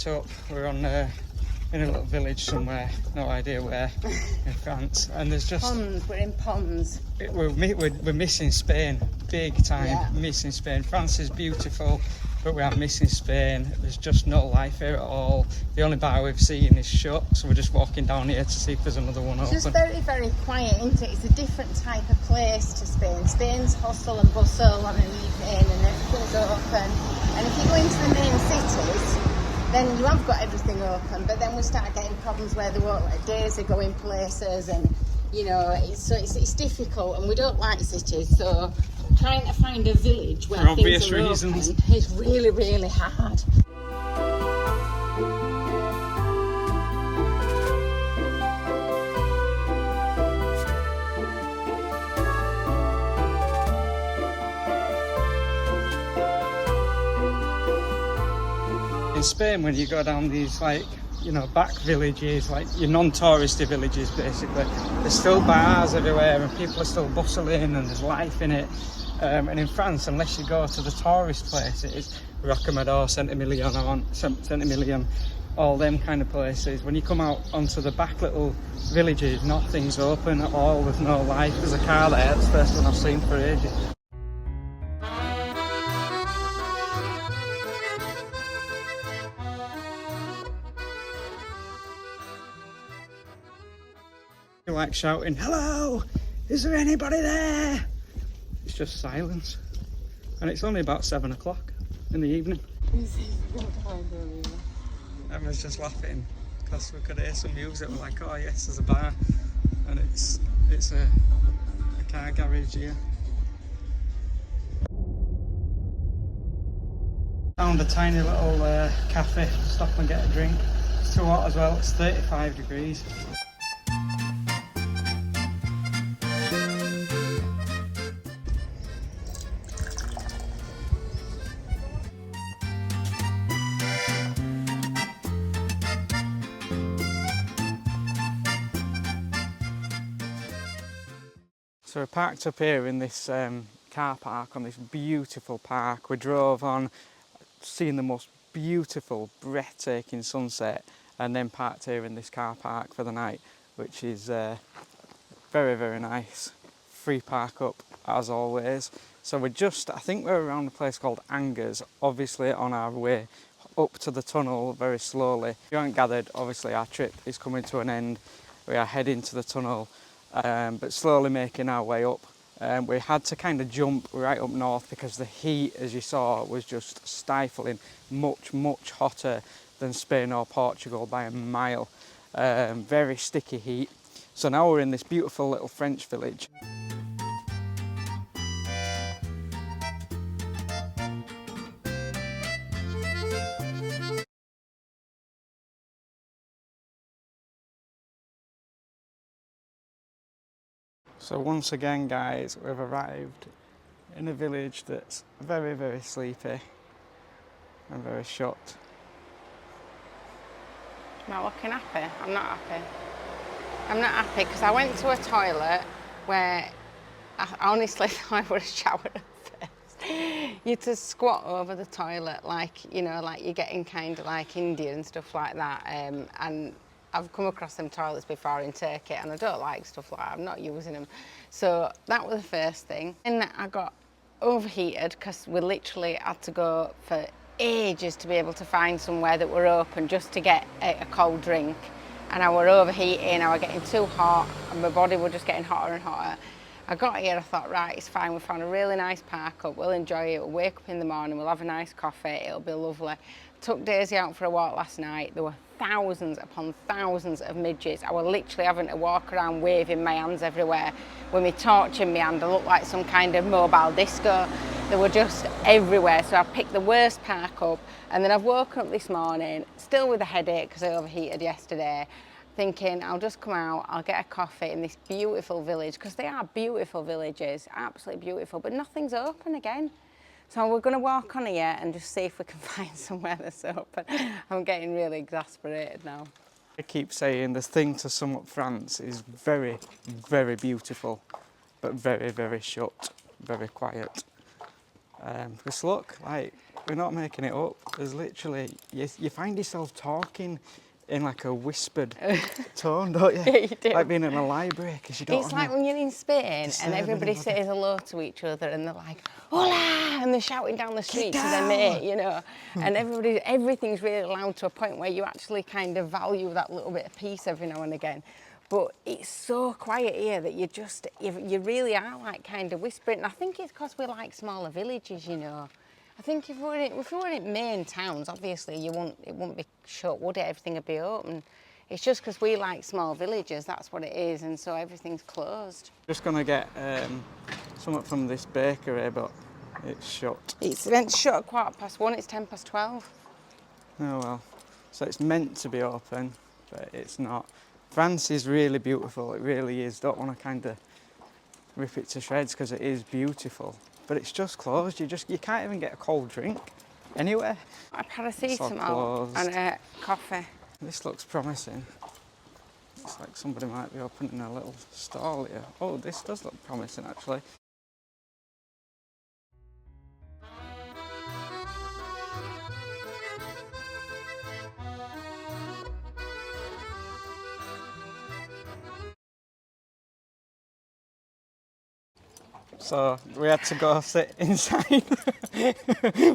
Up, we're on in a little village somewhere, no idea where, in France, and there's just ponds. We're in ponds. We're missing Spain, big time. Yeah. Missing Spain. France is beautiful, but we are missing Spain. There's just no life here at all. The only bar we've seen is shut, so we're just walking down here to see if there's another one open. It's just very, very quiet, isn't it? It's a different type of place to Spain. Spain's hustle and bustle on an evening and everything's open. And if you go into the main cities, then you have got everything open, but then we start getting problems where they won't let days are going places, and you know, it's difficult, and we don't like cities, so trying to find a village where things are open is really, really hard. In Spain, when you go down these, like, you know, back villages, like your non-touristy villages basically, there's still bars everywhere and people are still bustling and there's life in it. And in France, unless you go to the tourist places, Rocamadour, Saint-Emilion, all them kind of places, when you come out onto the back little villages, nothing's open at all, there's no life. There's a car there, it's the first one I've seen for ages. Like shouting, "Hello, is there anybody there?" It's just silence, and it's only about 7 o'clock in the evening. Everyone's just laughing because we could hear some music. We're like, "Oh yes, there's a bar," and it's a car garage here. Found a tiny little cafe to stop and get a drink. It's too hot as well. It's 35 degrees. So we're parked up here in this car park on this beautiful park. We drove on, seeing the most beautiful, breathtaking sunset, and then parked here in this car park for the night, which is very, very nice. Free park up as always. So I think we're around a place called Angers, obviously on our way up to the tunnel very slowly. If you haven't gathered, obviously our trip is coming to an end. We are heading to the tunnel. But slowly making our way up. We had to kind of jump right up north because the heat, as you saw, was just stifling, much, much hotter than Spain or Portugal by a mile. Very sticky heat. So now we're in this beautiful little French village. So once again, guys, we've arrived in a village that's very, very sleepy and very shut. Am I looking happy? I'm not happy. I'm not happy because I went to a toilet where I honestly thought I would have showered at first. You had to squat over the toilet like, you know, like you're getting kind of like India and stuff like that. And I've come across them toilets before in Turkey and I don't like stuff like that. I'm not using them. So that was the first thing. And I got overheated because we literally had to go for ages to be able to find somewhere that were open just to get a cold drink. And I were overheating, I were getting too hot and my body was just getting hotter and hotter. I got here, I thought, right, it's fine, we found a really nice park up, we'll enjoy it, we'll wake up in the morning, we'll have a nice coffee, it'll be lovely. Took Daisy out for a walk last night. There were thousands upon thousands of midgets. I was literally having to walk around waving my hands everywhere with my torch in my hand. I looked like some kind of mobile disco. They were just everywhere. So I picked the worst park up, and then I've woken up this morning, still with a headache because I overheated yesterday, thinking I'll just come out, I'll get a coffee in this beautiful village, because they are beautiful villages, absolutely beautiful, but nothing's open again. So we're going to walk on here and just see if we can find somewhere that's open. I'm getting really exasperated now. I keep saying the thing to sum up France is very, very beautiful, but very, very shut, very quiet. Because look, like, we're not making it up. There's literally, you find yourself talking in like a whispered tone, don't you? Yeah, you do. Like being in a library, because you don't It's like when you're in Spain and everybody anybody. says hello to each other and they're like, hola, and they're shouting down the street to their down. mate, you know, and everything's really loud to a point where you actually kind of value that little bit of peace every now and again. But it's so quiet here that you really are like kind of whispering. And I think it's because we like smaller villages, you know. I think if we were in main towns, obviously it wouldn't be shut, would it? Everything would be open. It's just because we like small villages, that's what it is, and so everything's closed. Just gonna get something from this bakery, but it's shut. It's meant to shut at 1:15, it's 12:10. Oh well. So it's meant to be open, but it's not. France is really beautiful, it really is. Don't want to kind of rip it to shreds because it is beautiful. But it's just closed, you can't even get a cold drink anywhere. A paracetamol and a coffee. This looks promising. Looks like somebody might be opening a little stall here. Oh, this does look promising actually. So we had to go sit inside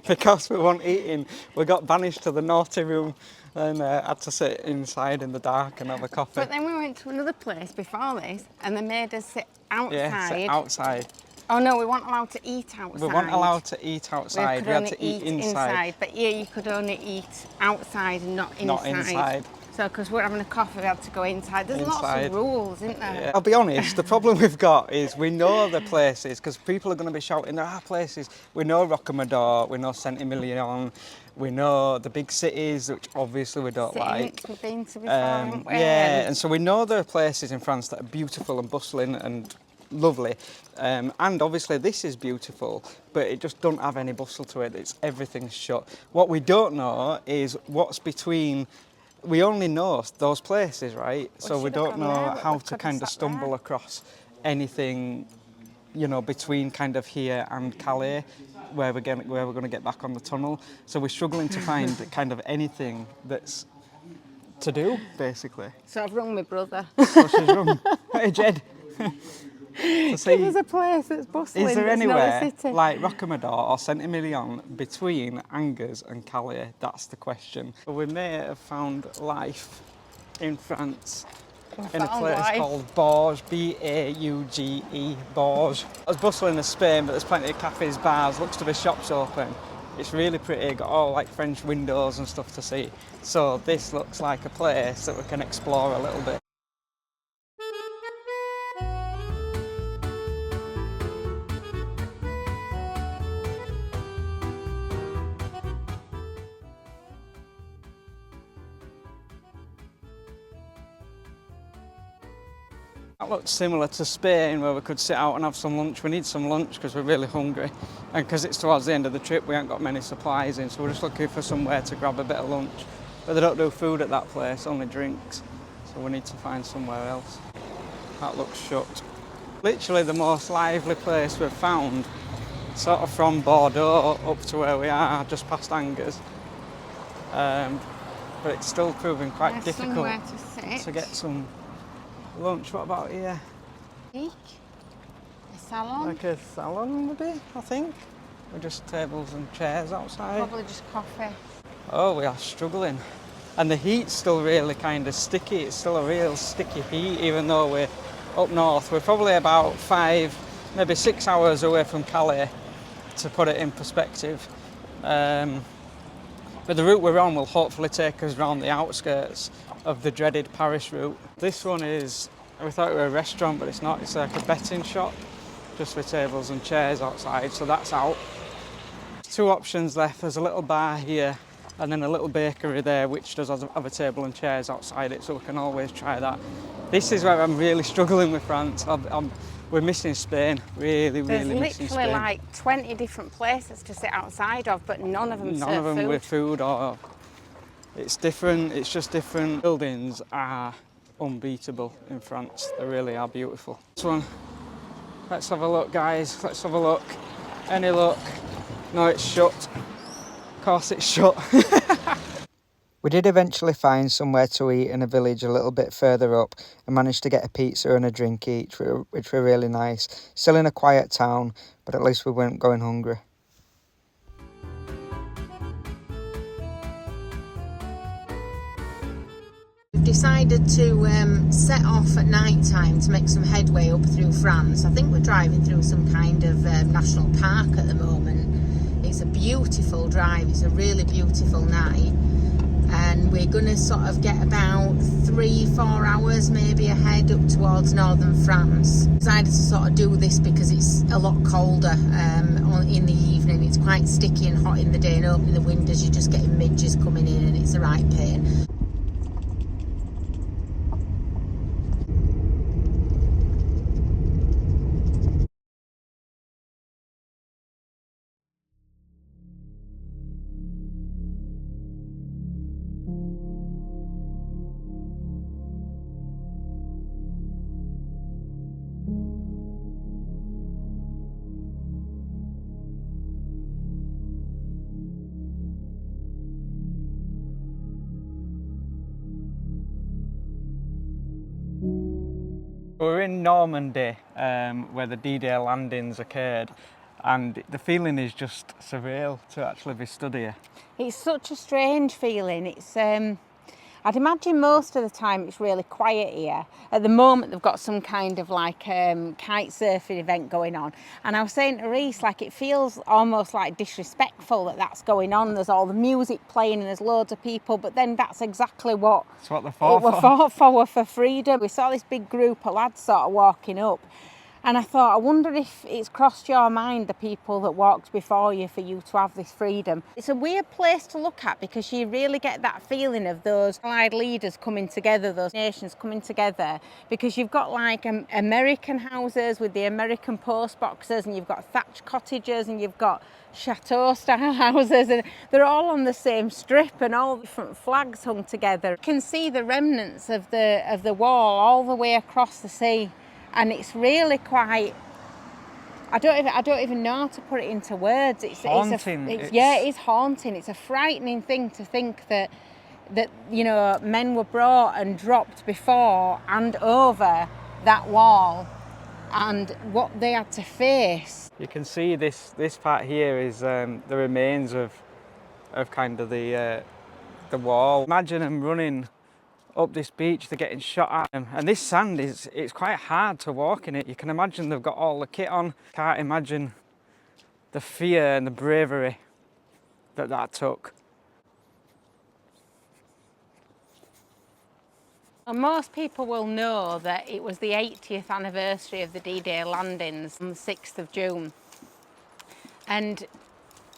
because we weren't eating. We got banished to the naughty room and had to sit inside in the dark and have a coffee. But then we went to another place before this and they made us sit outside. Yeah, sit outside. Oh no, we weren't allowed to eat outside. We weren't allowed to eat outside, we had to eat inside. But here you could only eat outside and not inside. Not inside. So because we're having a coffee, we had to go inside. There's lots of rules, isn't there? Yeah. I'll be honest, the problem we've got is we know the places, because people are going to be shouting, there are places. We know Rocamadour, we know Saint-Emilion, we know the big cities, which obviously we don't like. We've been to before, yeah, and so we know there are places in France that are beautiful and bustling and lovely, and obviously this is beautiful, but it just don't have any bustle to it. Everything's shut. What we don't know is what's between. We only know those places, right? So we don't know how to kind of stumble across anything, you know, between kind of here and Calais, where we're going to get back on the tunnel. So we're struggling to find kind of anything that's to do, basically. So I've rung my brother. So she's rung. Hey, Jed. To see, there's a place that's bustling. is there that's anywhere not a city. like Rocamadour or Saint-Emilion between Angers and Calais? That's the question. We may have found life in France in a place called Bourges, B-A-U-G-E, Bourges. It's bustling as Spain, but there's plenty of cafes, bars, looks to be shops open. It's really pretty, got all like French windows and stuff to see. So this looks like a place that we can explore a little bit. That looks similar to Spain, where we could sit out and have some lunch. We need some lunch because we're really hungry, and because it's towards the end of the trip we haven't got many supplies in, so we're just looking for somewhere to grab a bit of lunch. But they don't do food at that place, only drinks, so we need to find somewhere else. That looks shut. Literally the most lively place we've found, sort of from Bordeaux up to where we are, just past Angers. But it's still proving quite difficult to get some lunch. What about here? A salon? Like a salon maybe, I think. With just tables and chairs outside. Probably just coffee. Oh, we are struggling. And the heat's still really kind of sticky. It's still a real sticky heat, even though we're up north. We're probably about 5, maybe 6 hours away from Calais, to put it in perspective. But the route we're on will hopefully take us around the outskirts of the dreaded Paris route. This one is, we thought it were a restaurant, but it's not. It's like a betting shop, just with tables and chairs outside, so that's out. 2 options left. There's a little bar here and then a little bakery there, which does have a table and chairs outside it, so we can always try that. This is where I'm really struggling with France. We're missing Spain, really missing Spain. There's literally like 20 different places to sit outside of, but none of them serve food. None of them with food, or it's different, it's just different. Buildings are unbeatable in France, they really are beautiful. This one, let's have a look guys, let's have a look. Any luck? No, it's shut. course it's shut. We did eventually find somewhere to eat in a village a little bit further up and managed to get a pizza and a drink each, which were really nice. Still in a quiet town, but at least we weren't going hungry. We've decided to set off at night time to make some headway up through France. I think we're driving through some kind of national park at the moment. It's a beautiful drive, it's a really beautiful night. And we're going to sort of get about 3-4 hours maybe ahead up towards northern France. Decided to sort of do this because it's a lot colder in the evening. It's quite sticky and hot in the day, and opening the windows you're just getting midges coming in and it's a right pain. We're in Normandy, where the D-Day landings occurred, and the feeling is just surreal to actually be stood here. It's such a strange feeling. It's I'd imagine most of the time it's really quiet here. At the moment they've got some kind of like kite surfing event going on, and I was saying to Reese, like, it feels almost like disrespectful that that's going on. There's all the music playing and there's loads of people, but then that's exactly what That's what they're for. we're fought for freedom. We saw this big group of lads sort of walking up, and I thought, I wonder if it's crossed your mind, the people that walked before you, for you to have this freedom. It's a weird place to look at because you really get that feeling of those allied leaders coming together, those nations coming together, because you've got like American houses with the American post boxes, and you've got thatched cottages, and you've got chateau style houses, and they're all on the same strip and all different flags hung together. You can see the remnants of the wall all the way across the sea. And it's really quite, I don't even know how to put it into words. It's haunting. Yeah, it is haunting. It's a frightening thing to think that you know, men were brought and dropped before and over that wall, and what they had to face. You can see this part here is the remains of kind of the wall. Imagine them running up this beach, they're getting shot at them, and this sand it's quite hard to walk in it. You can imagine they've got all the kit on. Can't imagine the fear and the bravery that took. Well, most people will know that it was the 80th anniversary of the D-Day landings on the 6th of June, and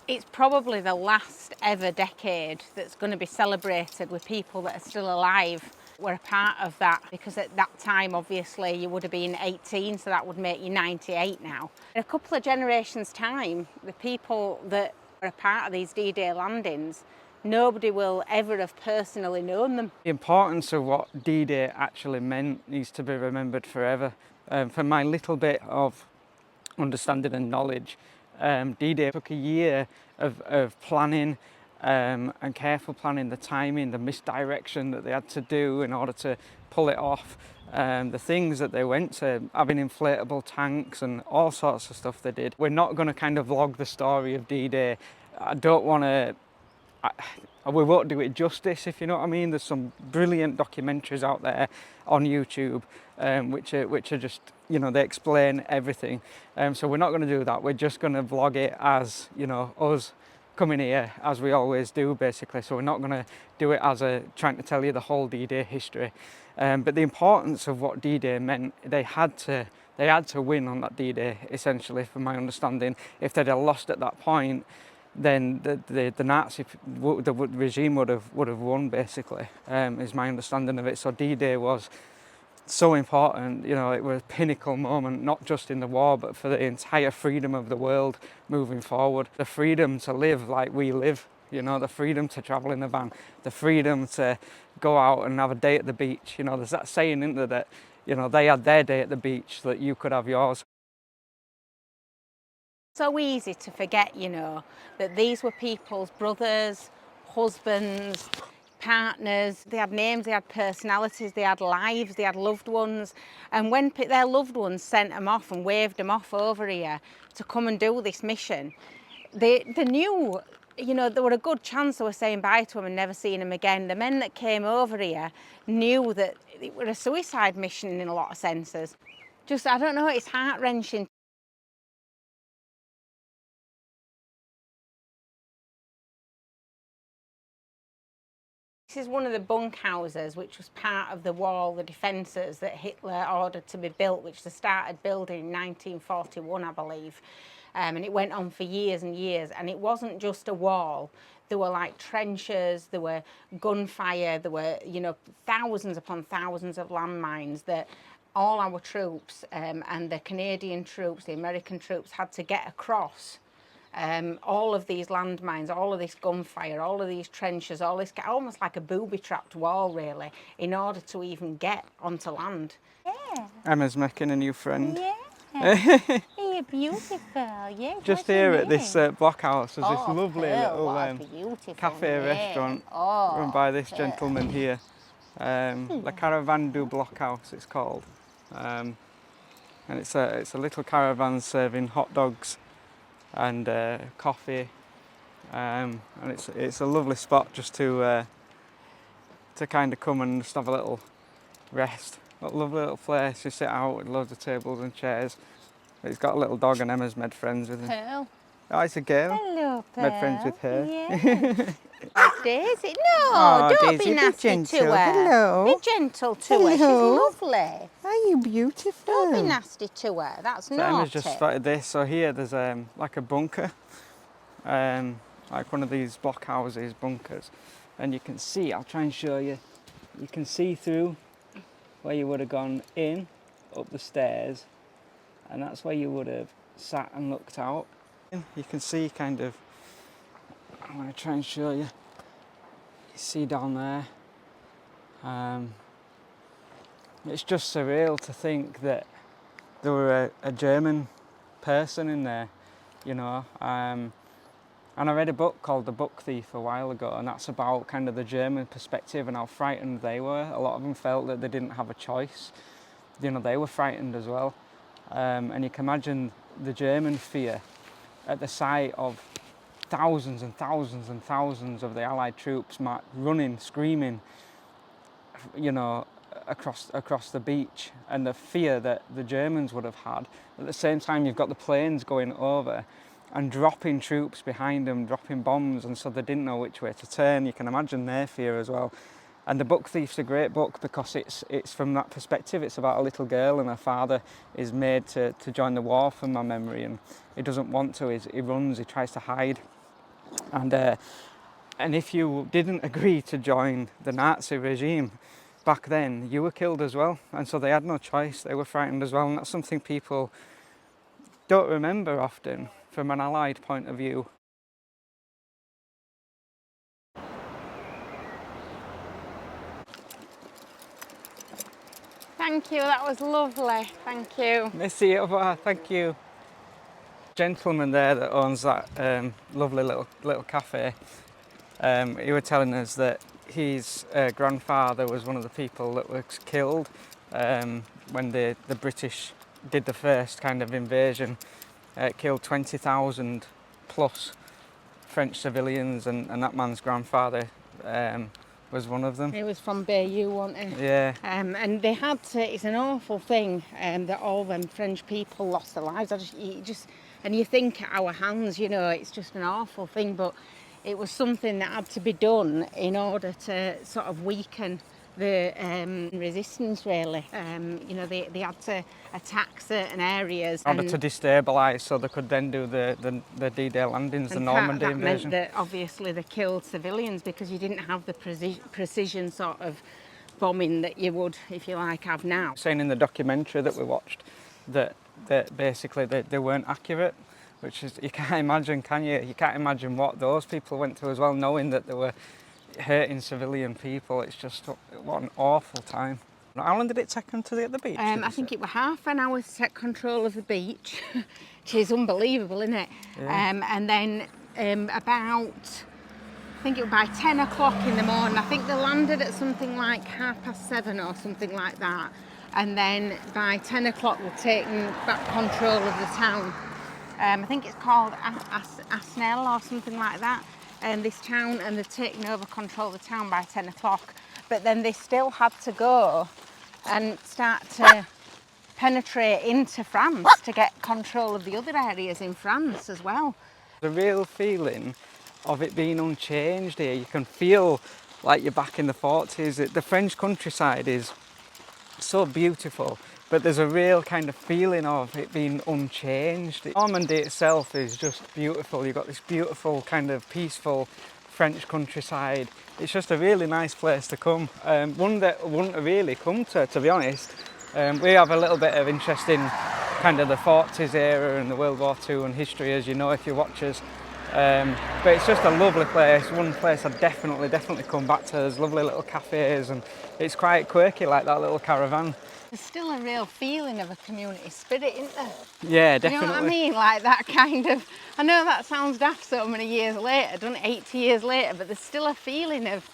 it's probably the last ever decade that's going to be celebrated with people that are still alive. We're a part of that, because at that time obviously you would have been 18, so that would make you 98 now. In a couple of generations time, the people that are a part of these D-Day landings, nobody will ever have personally known them. The importance of what D-Day actually meant needs to be remembered forever. For my little bit of understanding and knowledge, D-Day took a year of planning and careful planning, the timing, the misdirection that they had to do in order to pull it off, the things that they went to, having inflatable tanks and all sorts of stuff they did. We're not going to kind of vlog the story of D-Day. I don't want to, we won't do it justice, if you know what I mean. There's some brilliant documentaries out there on YouTube which are just, you know, they explain everything. So we're not going to do that. We're just going to vlog it as, you know, us coming here as we always do, basically. So we're not going to do it as trying to tell you the whole D-Day history. But the importance of what D-Day meant, they had to win on that D-Day, essentially, from my understanding. If they'd have lost at that point, then the Nazi regime would have won, basically, is my understanding of it. So D-Day was so important. You know, it was a pinnacle moment, not just in the war, but for the entire freedom of the world moving forward. The freedom to live like we live, you know, the freedom to travel in a van, the freedom to go out and have a day at the beach. You know, there's that saying, isn't there, that, you know, they had their day at the beach so that you could have yours. So easy to forget, you know, that these were people's brothers, husbands, partners. They had names, they had personalities, they had lives, they had loved ones. And when their loved ones sent them off and waved them off over here to come and do this mission, they knew, you know, there were a good chance they were saying bye to them and never seeing them again. The men that came over here knew that it was a suicide mission in a lot of senses. Just, I don't know, it's heart-wrenching. This is one of the bunkhouses, which was part of the wall, the defences that Hitler ordered to be built, which they started building in 1941, I believe. And it went on for years and years. And it wasn't just a wall. There were like trenches, there were gunfire, there were, you know, thousands upon thousands of landmines that all our troops and the Canadian troops, the American troops had to get across. All of these landmines, all of this gunfire, all of these trenches, all this, almost like a booby-trapped wall, really, in order to even get onto land. Yeah. Emma's making a new friend. Yeah. You're beautiful. Yeah. Just here at this blockhouse, there's this lovely Pearl, little cafe restaurant run by this gentleman here. La Caravan du Blockhouse, it's called. And it's a little caravan serving hot dogs and coffee, and it's a lovely spot just to kind of come and just have a little rest. A lovely little place. You sit out with loads of tables and chairs. He's got a little dog, and Emma's made friends with him. Pearl. Oh, it's a girl. Hello, Pearl. Made friends with her. Yeah. It's Daisy. No, Oh, don't Daisy, be be nasty gentle. to her. Hello. Be gentle to her. She's Hello. lovely. Are you beautiful? Don't be nasty to her. That's So naughty. Emma's just spotted this. So here there's like a bunker, like one of these blockhouses, bunkers, and you can see. I'll try and show you. You can see through where you would have gone in, up the stairs, and that's where you would have sat and looked out. You can see kind of. I'm going to try and show you. You see down there. It's just surreal to think that there were a German person in there, you know. And I read a book called The Book Thief a while ago, and that's about kind of the German perspective and how frightened they were. A lot of them felt that they didn't have a choice. You know, they were frightened as well. And you can imagine the German fear at the sight of thousands and thousands and thousands of the Allied troops running, screaming, you know, across the beach, and the fear that the Germans would have had. At the same time, you've got the planes going over and dropping troops behind them, dropping bombs, and so they didn't know which way to turn. You can imagine their fear as well. And The Book Thief's a great book because it's from that perspective. It's about a little girl, and her father is made to join the war, from my memory, and he doesn't want to. He runs, he tries to hide. And if you didn't agree to join the Nazi regime back then, you were killed as well. And so they had no choice. They were frightened as well. And that's something people don't remember often from an Allied point of view. Thank you, that was lovely. Thank you. Merci, au revoir, thank you. Gentleman there that owns that lovely little cafe, he was telling us that his grandfather was one of the people that was killed when the British did the first kind of invasion. It killed 20,000 plus French civilians, and that man's grandfather was one of them. He was from Bayeux, wasn't he? Yeah. And they had to, it's an awful thing that all them French people lost their lives. And you think at our hands, you know, it's just an awful thing, but it was something that had to be done in order to sort of weaken the resistance, really. You know, they had to attack certain areas. In order to destabilise, so they could then do the D-Day landings, the Normandy invasion. Meant that obviously they killed civilians because you didn't have the precision sort of bombing that you would, if you like, have now. Saying in the documentary that we watched that basically they weren't accurate, which is, you can't imagine, can you? You can't imagine what those people went through as well, knowing that they were hurting civilian people. It's just, what an awful time. How long did it take them to get the beach? I think it was half an hour to take control of the beach. which is unbelievable, isn't it? Yeah. And then about, I think it was by 10 o'clock in the morning, I think they landed at something like 7:30 or something like that. And then by 10 o'clock they're taking back control of the town. I think it's called Asnell or something like that, this town, and they're taking over control of the town by 10 o'clock. But then they still had to go and start to penetrate into France to get control of the other areas in France as well. The real feeling of it being unchanged here, you can feel like you're back in the 40s. The French countryside is so beautiful, but there's a real kind of feeling of it being unchanged. Normandy itself is just beautiful. You've got this beautiful kind of peaceful French countryside. It's just a really nice place to come. One that I wouldn't have really come to be honest. We have a little bit of interest in kind of the 40s era and the World War II and history, as you know if you watch us. But it's just a lovely place, one place I'd definitely come back to. There's lovely little cafes and it's quite quirky, like that little caravan. There's still a real feeling of a community spirit, isn't there? Yeah, definitely. You know what I mean? Like that kind of, I know that sounds daft so many years later, done 80 years later, but there's still a feeling of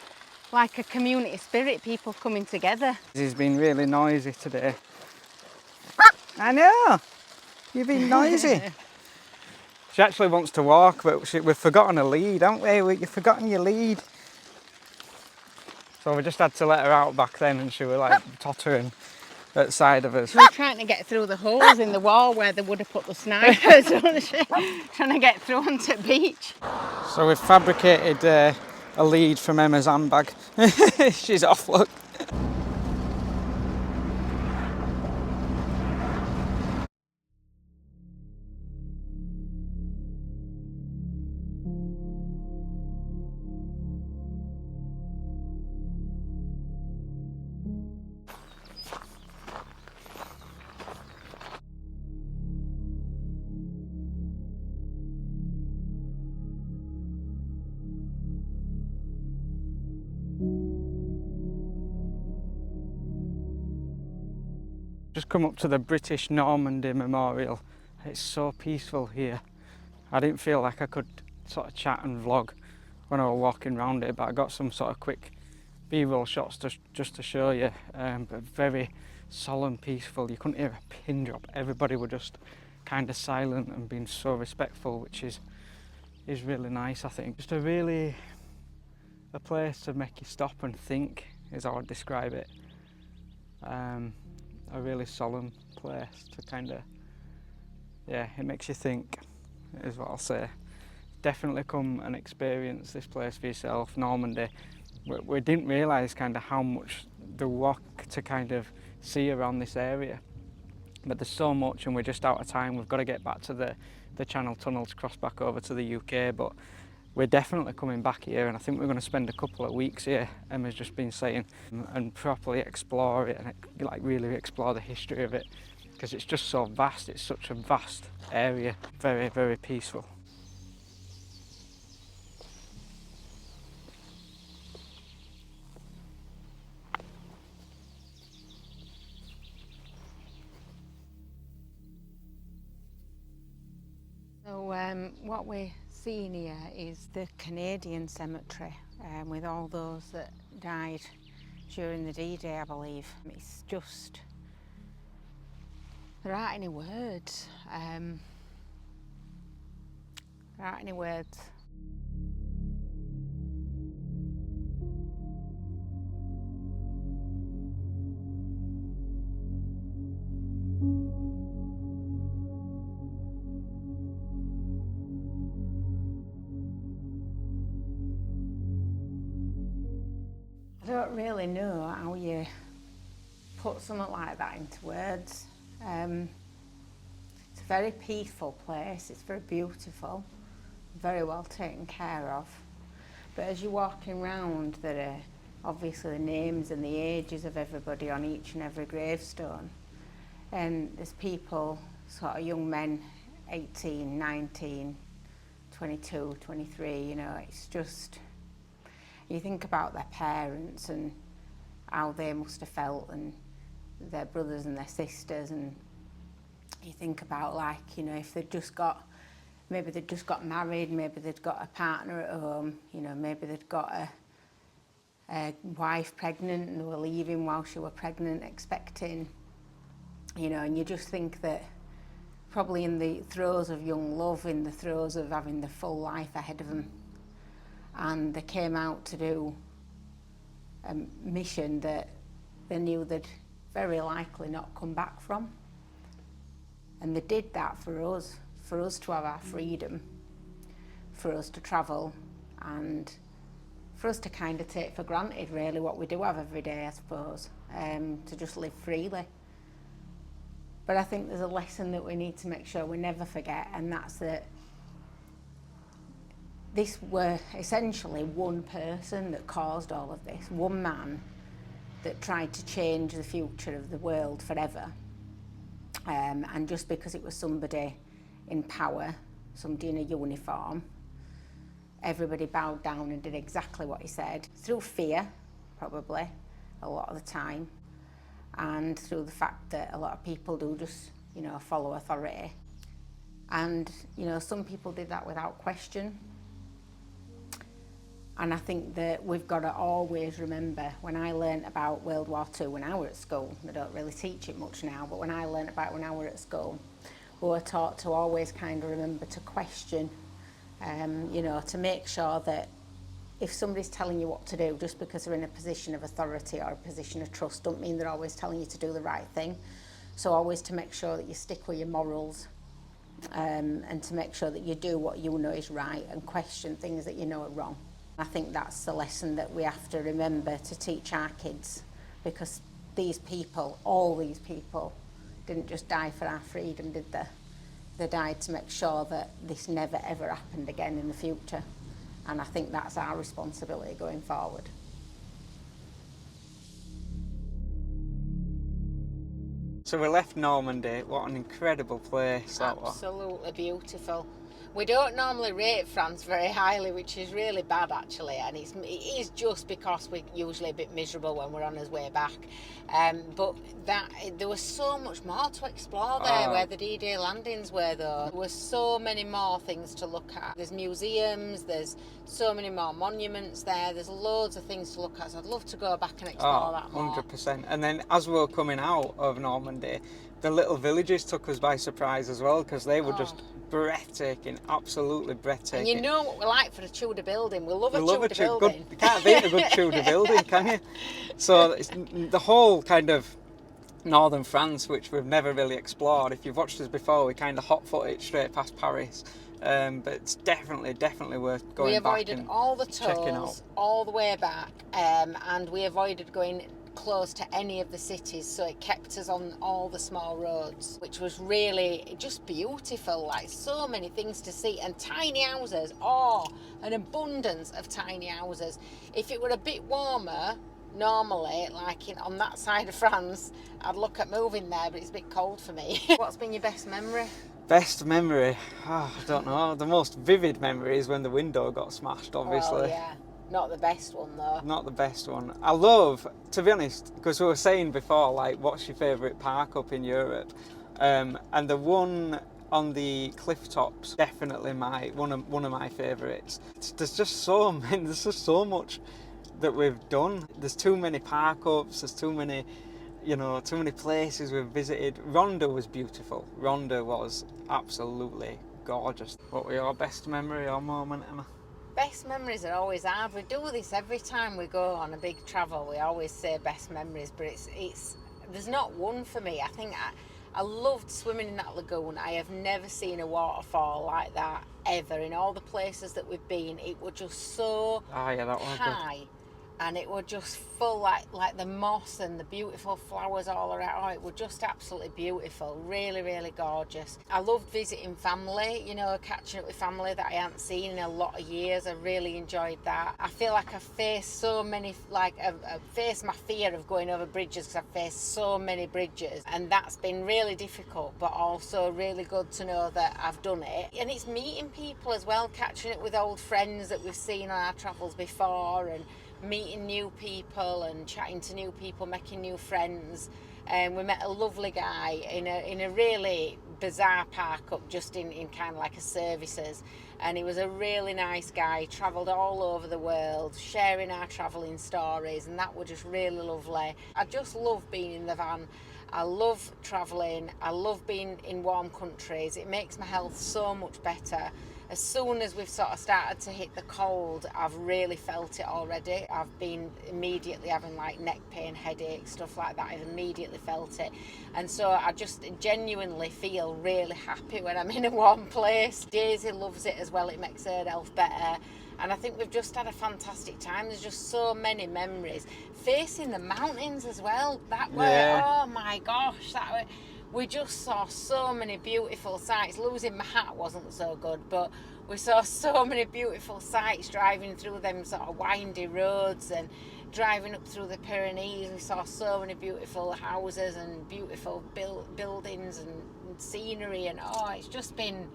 like a community spirit, people coming together. He's been really noisy today. I know, you've been noisy. She actually wants to walk, but we've forgotten a lead, haven't we? You've forgotten your lead. So we just had to let her out back then and she was like tottering at the side of us. She was trying to get through the holes in the wall where they would have put the snipers, wasn't she? Trying to get through onto the beach. So we've fabricated a lead from Emma's handbag. She's off, look. Just come up to the British Normandy Memorial. It's so peaceful here. I didn't feel like I could sort of chat and vlog when I was walking around it, but I got some sort of quick B-roll shots just to show you. But very solemn, peaceful. You couldn't hear a pin drop. Everybody were just kind of silent and being so respectful, which is really nice, I think. Just a place to make you stop and think is how I'd describe it. A really solemn place to kind of, yeah, it makes you think, is what I'll say. Definitely come and experience this place for yourself, Normandy. We didn't realise kind of how much the walk to kind of see around this area, but there's so much and we're just out of time. We've got to get back to the Channel Tunnel to cross back over to the UK, but we're definitely coming back here and I think we're going to spend a couple of weeks here, Emma's just been saying, and properly explore it and like really explore the history of it, because it's just so vast. It's such a vast area, very, very peaceful. So what we're seeing here is the Canadian cemetery with all those that died during the D-Day, I believe. It's just, there aren't any words. There aren't any words. I don't really know how you put something like that into words. It's a very peaceful place, it's very beautiful, very well taken care of. But as you're walking around, there are obviously the names and the ages of everybody on each and every gravestone. And there's people, sort of young men, 18, 19, 22, 23, you know, it's just, you think about their parents and how they must have felt, and their brothers and their sisters, and You think about, like, you know, if they'd just got, maybe they'd just got married, maybe they'd got a partner at home, you know, maybe they'd got a wife pregnant and they were leaving while she were pregnant, expecting, you know, and you just think that probably in the throes of young love, in the throes of having the full life ahead of them, and they came out to do a mission that they knew they'd very likely not come back from. And they did that for us to have our freedom, for us to travel, and for us to kind of take for granted really what we do have every day, I suppose, to just live freely. But I think there's a lesson that we need to make sure we never forget, and that's that this were essentially one person that caused all of this, one man that tried to change the future of the world forever. And just because it was somebody in power, somebody in a uniform, everybody bowed down and did exactly what he said, through fear, probably, a lot of the time, and through the fact that a lot of people do just, you know, follow authority. And, you know, some people did that without question. And I think that we've got to always remember, when I learnt about World War II when I was at school, they don't really teach it much now, but when I learnt about it when I was at school, we were taught to always kind of remember to question, you know, to make sure that if somebody's telling you what to do, just because they're in a position of authority or a position of trust, don't mean they're always telling you to do the right thing. So always to make sure that you stick with your morals, and to make sure that you do what you know is right and question things that you know are wrong. I think that's the lesson that we have to remember to teach our kids, because these people, all these people, didn't just die for our freedom, did they? They died to make sure that this never ever happened again in the future. And I think that's our responsibility going forward. So we left Normandy. What an incredible place that was. Absolutely beautiful. We don't normally rate France very highly, which is really bad actually, and it is just because we're usually a bit miserable when we're on our way back. But there was so much more to explore there, where the D-Day landings were though. There were so many more things to look at. There's museums, there's so many more monuments there, there's loads of things to look at, so I'd love to go back and explore that more. 100%. And then as we were coming out of Normandy, the little villages took us by surprise as well, because they were just breathtaking, absolutely breathtaking. And you know what we like for a Tudor building. We love a Tudor building. You can't beat a good Tudor building, can you? So it's the whole kind of northern France, which we've never really explored. If you've watched us before, we kind of hot-foot it straight past Paris. But it's definitely worth going back. We avoided all the tolls all the way back, and we avoided going close to any of the cities, so it kept us on all the small roads, which was really just beautiful. Like, so many things to see, and tiny houses, an abundance of tiny houses. If it were a bit warmer normally, like on that side of France, I'd look at moving there, but it's a bit cold for me. What's been your best memory? Best memory? I don't know. The most vivid memory is when the window got smashed, obviously. Well, yeah. Not the best one though. Not the best one. I love, to be honest, because we were saying before, like, what's your favourite park up in Europe? And the one on the cliff tops, definitely one of my favourites. There's just so much that we've done. There's too many park ups. There's too many places we've visited. Ronda was beautiful. Ronda was absolutely gorgeous. What were your best memory or moment, Emma? Best memories are always hard. We do this every time we go on a big travel. We always say best memories, but it's there's not one for me. I think I loved swimming in that lagoon. I have never seen a waterfall like that ever. In all the places that we've been, it was just so high. Good. And it was just full, like the moss and the beautiful flowers all around. Oh, it was just absolutely beautiful, really, really gorgeous. I loved visiting family, catching up with family that I hadn't seen in a lot of years. I really enjoyed that. I feel like I've faced so many, I've faced my fear of going over bridges, because I've faced so many bridges, and that's been really difficult, but also really good to know that I've done it. And it's meeting people as well, catching up with old friends that we've seen on our travels before, and meeting new people and chatting to new people, making new friends. And we met a lovely guy in a really bizarre park up just in kind of like a services, and he was a really nice guy, travelled all over the world sharing our travelling stories, and that was just really lovely. I just love being in the van. I love travelling. I love being in warm countries. It makes my health so much better. As soon as we've sort of started to hit the cold, I've really felt it already. I've been immediately having like neck pain, headache, stuff like that. I've immediately felt it. And so I just genuinely feel really happy when I'm in a warm place. Daisy loves it as well. It makes her health better. And I think we've just had a fantastic time. There's just so many memories. Facing the mountains as well. That way, oh my gosh, that way. We just saw so many beautiful sights. Losing my hat wasn't so good, but we saw so many beautiful sights driving through them sort of windy roads and driving up through the Pyrenees. We saw so many beautiful houses and beautiful buildings and scenery, and it's just been,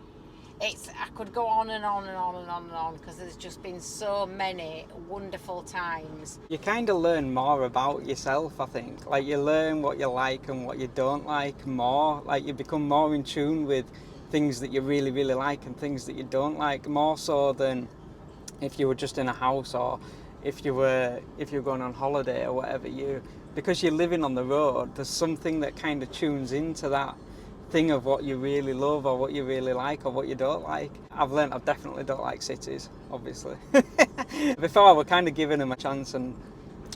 I could go on and on and on and on and on, because there's just been so many wonderful times. You kind of learn more about yourself, I think. Like, you learn what you like and what you don't like more. Like, you become more in tune with things that you really, really like and things that you don't like, more so than if you were just in a house, or if you're going on holiday or whatever. Because you're living on the road, there's something that kind of tunes into that thing of what you really love or what you really like or what you don't like. I've learned I definitely don't like cities, obviously. Before I was kind of giving them a chance, and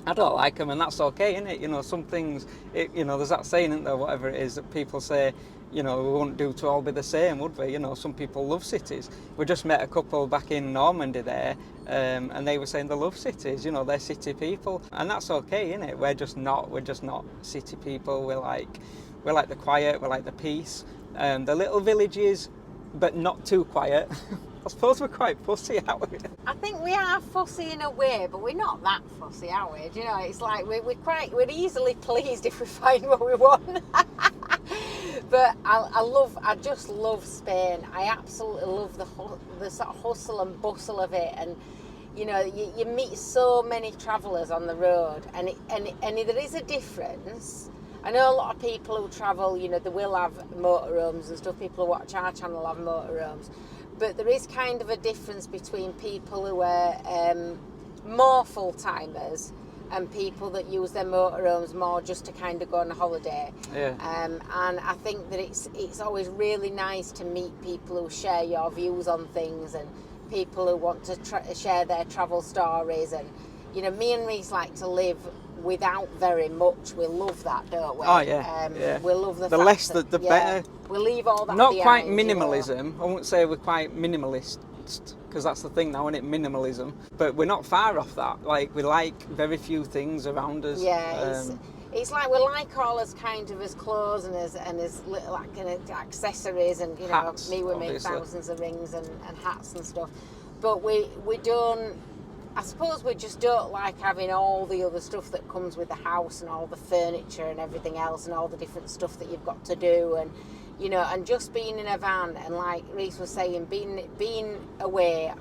I don't like them, and that's okay, isn't it? You know, some things, there's that saying, isn't there, whatever it is, that people say, we wouldn't do to all be the same, would we? Some people love cities. We just met a couple back in Normandy there, and they were saying they love cities, they're city people, and that's okay, isn't it? We're just not city people. We like the quiet, we like the peace, the little villages, but not too quiet. I suppose we're quite fussy, aren't we? I think we are fussy in a way, but we're not that fussy, are we? Do you know, it's like we're easily pleased if we find what we want. But I just love Spain. I absolutely love the sort of hustle and bustle of it, and you meet so many travellers on the road, and there is a difference. I know a lot of people who travel, they will have motorhomes and stuff. People who watch our channel have motorhomes. But there is kind of a difference between people who are more full-timers and people that use their motorhomes more just to kind of go on a holiday. Yeah. And I think that it's always really nice to meet people who share your views on things, and people who want to share their travel stories. And, me and Reese like to live without very much. We love that, don't we? Oh yeah, yeah. We love the fact less the better. We leave all that not behind, quite minimalism. I won't say we're quite minimalist, because that's the thing now, isn't it? Minimalism. But we're not far off that. Like, we like very few things around us. Yeah, it's like we like all as kind of as clothes and as little like accessories, and hats, me we make thousands of rings and hats and stuff. But we don't. I suppose we just don't like having all the other stuff that comes with the house, and all the furniture and everything else, and all the different stuff that you've got to do, and and just being in a van, and like Reese was saying, being away,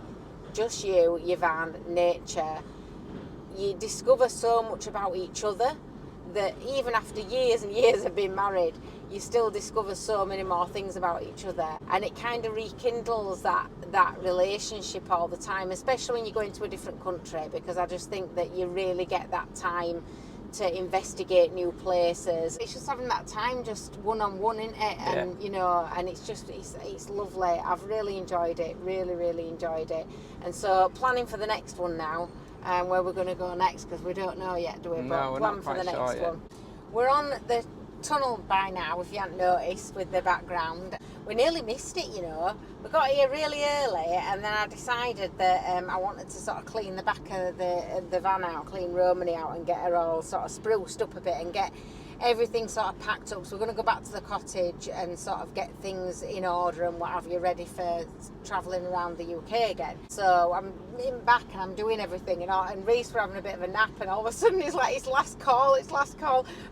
just you, your van, nature, you discover so much about each other that even after years and years of being married, you still discover so many more things about each other, and it kind of rekindles that relationship all the time, especially when you go into a different country, because I just think that you really get that time to investigate new places. It's just having that time just one-on-one, isn't it? And and it's lovely. I've really enjoyed it, really enjoyed it. And so planning for the next one now, where we're going to go next, because we don't know yet, do we? No, we're not quite sure yet. We're on the tunnel by now, if you hadn't noticed, with the background. We nearly missed it, We got here really early, and then I decided that I wanted to sort of clean the back of the van out, clean Romany out, and get her all sort of spruced up a bit and get everything sort of packed up. So we're going to go back to the cottage and sort of get things in order and what have you, ready for travelling around the UK again. So I'm in back and I'm doing everything, and Reese were having a bit of a nap, and all of a sudden he's like, it's last call,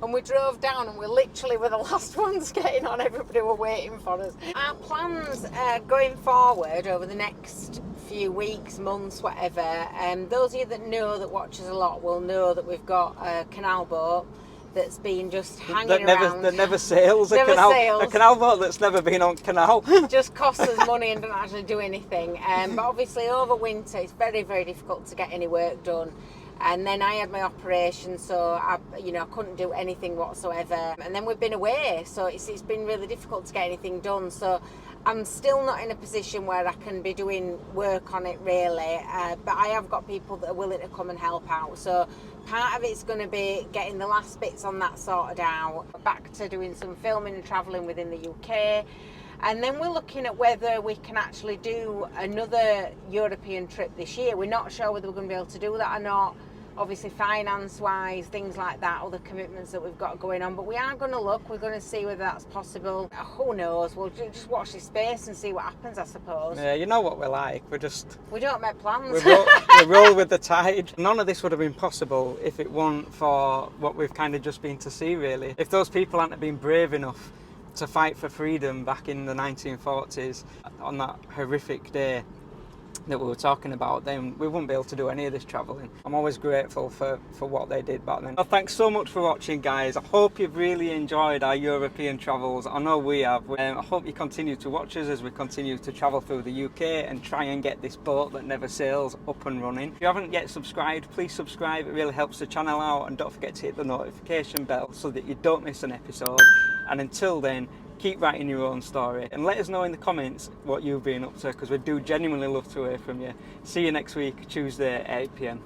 and we drove down, and we literally were the last ones getting on. Everybody were waiting for us. Our plans going forward over the next few weeks, months, whatever, those of you that watch us a lot will know that we've got a canal boat. that's been just hanging that around. never sails. Never sails. A canal boat that's never been on canal. Just costs us money and doesn't actually do anything. But obviously over winter it's very, very difficult to get any work done. And then I had my operation, so I couldn't do anything whatsoever. And then we've been away, so it's been really difficult to get anything done. So I'm still not in a position where I can be doing work on it really, but I have got people that are willing to come and help out. So part of it's going to be getting the last bits on that sorted out, back to doing some filming and travelling within the UK. And then we're looking at whether we can actually do another European trip this year. We're not sure whether we're going to be able to do that or not. Obviously finance-wise, things like that, other commitments that we've got going on. But we are going to look, we're going to see whether that's possible. Who knows, we'll just watch this space and see what happens, I suppose. Yeah, you know what we're like, we don't make plans. we roll with the tide. None of this would have been possible if it weren't for what we've kind of just been to see, really. If those people hadn't been brave enough to fight for freedom back in the 1940s on that horrific day that we were talking about, then we wouldn't be able to do any of this travelling. I'm always grateful for what they did back then. Well, thanks so much for watching, guys. I hope you've really enjoyed our European travels. I know we have. I hope you continue to watch us as we continue to travel through the UK and try and get this boat that never sails up and running. If you haven't yet subscribed, please subscribe. It really helps the channel out, and don't forget to hit the notification bell so that you don't miss an episode. And until then, keep writing your own story and let us know in the comments what you've been up to, because we do genuinely love to hear from you. See you next week, Tuesday at 8 PM.